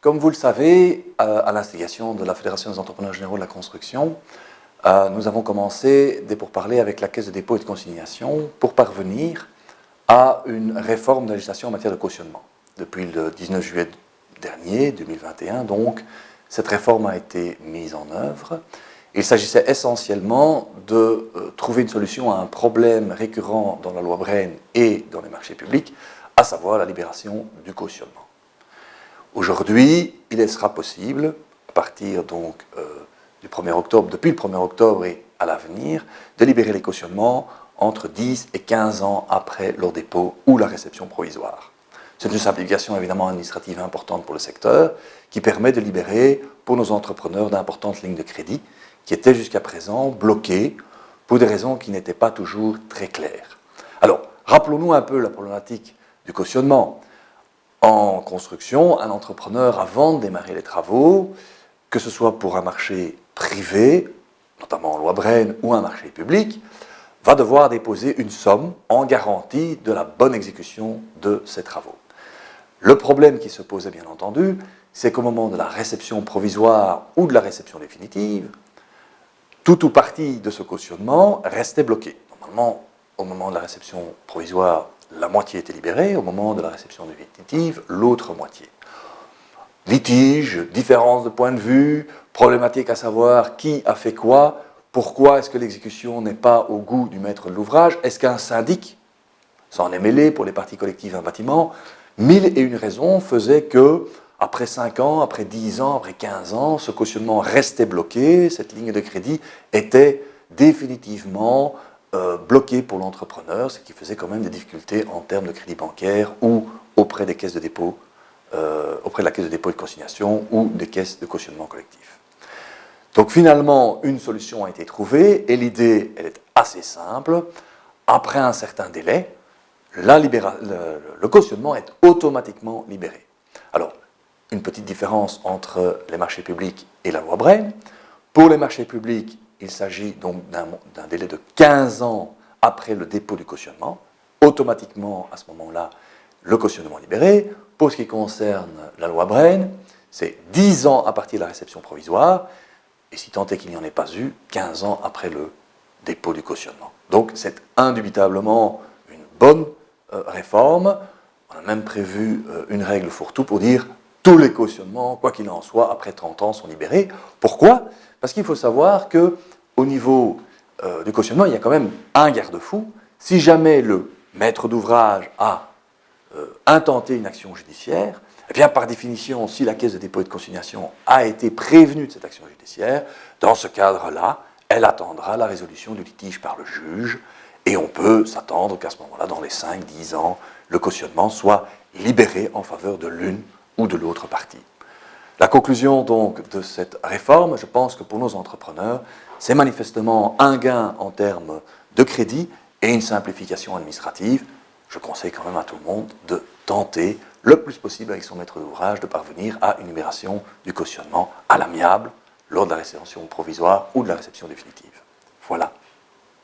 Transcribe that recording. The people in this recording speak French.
Comme vous le savez, à l'instigation de la Fédération des entrepreneurs généraux de la construction, nous avons commencé des pourparlers avec la Caisse de dépôt et de consignation pour parvenir à une réforme de la législation en matière de cautionnement. Depuis le 19 juillet dernier, 2021, donc, cette réforme a été mise en œuvre. Il s'agissait essentiellement de trouver une solution à un problème récurrent dans la loi Braine et dans les marchés publics, à savoir la libération du cautionnement. Aujourd'hui, il sera possible, à partir donc du 1er octobre, depuis le 1er octobre et à l'avenir, de libérer les cautionnements entre 10 et 15 ans après leur dépôt ou la réception provisoire. C'est une simplification évidemment administrative importante pour le secteur qui permet de libérer pour nos entrepreneurs d'importantes lignes de crédit qui étaient jusqu'à présent bloquées pour des raisons qui n'étaient pas toujours très claires. Alors, rappelons-nous un peu la problématique du cautionnement. En construction, un entrepreneur, avant de démarrer les travaux, que ce soit pour un marché privé, notamment en loi Braine, ou un marché public, va devoir déposer une somme en garantie de la bonne exécution de ces travaux. Le problème qui se posait, bien entendu, c'est qu'au moment de la réception provisoire ou de la réception définitive, tout ou partie de ce cautionnement restait bloqué. Normalement, au moment de la réception provisoire, la moitié était libérée, au moment de la réception définitive, l'autre moitié. Litige, différence de point de vue, problématique à savoir qui a fait quoi, pourquoi est-ce que l'exécution n'est pas au goût du maître de l'ouvrage, est-ce qu'un syndic s'en est mêlé pour les parties collectives d'un bâtiment, 1001 raisons faisaient que, après 5 ans, après 10 ans, après 15 ans, ce cautionnement restait bloqué, cette ligne de crédit était définitivement bloqué pour l'entrepreneur, ce qui faisait quand même des difficultés en termes de crédit bancaire ou auprès des caisses de dépôt, auprès de la caisse de dépôt et de consignation ou des caisses de cautionnement collectif. Donc finalement, une solution a été trouvée et l'idée, elle est assez simple. Après un certain délai, le cautionnement est automatiquement libéré. Alors, une petite différence entre les marchés publics et la loi Braine. Pour les marchés publics, il s'agit donc d'un délai de 15 ans après le dépôt du cautionnement. Automatiquement, à ce moment-là, le cautionnement est libéré. Pour ce qui concerne la loi Braine, c'est 10 ans à partir de la réception provisoire, et si tant est qu'il n'y en ait pas eu, 15 ans après le dépôt du cautionnement. Donc c'est indubitablement une bonne réforme. On a même prévu une règle fourre-tout pour dire tous les cautionnements, quoi qu'il en soit, après 30 ans sont libérés. Pourquoi ? Parce qu'il faut savoir qu'au niveau du cautionnement, il y a quand même un garde-fou. Si jamais le maître d'ouvrage a intenté une action judiciaire, eh bien, par définition, si la Caisse de dépôt et de consignation a été prévenue de cette action judiciaire, dans ce cadre-là, elle attendra la résolution du litige par le juge, et on peut s'attendre qu'à ce moment-là, dans les 5-10 ans, le cautionnement soit libéré en faveur de l'une ou de l'autre partie. La conclusion donc de cette réforme, je pense que pour nos entrepreneurs, c'est manifestement un gain en termes de crédit et une simplification administrative. Je conseille quand même à tout le monde de tenter le plus possible avec son maître d'ouvrage de parvenir à une libération du cautionnement à l'amiable lors de la réception provisoire ou de la réception définitive.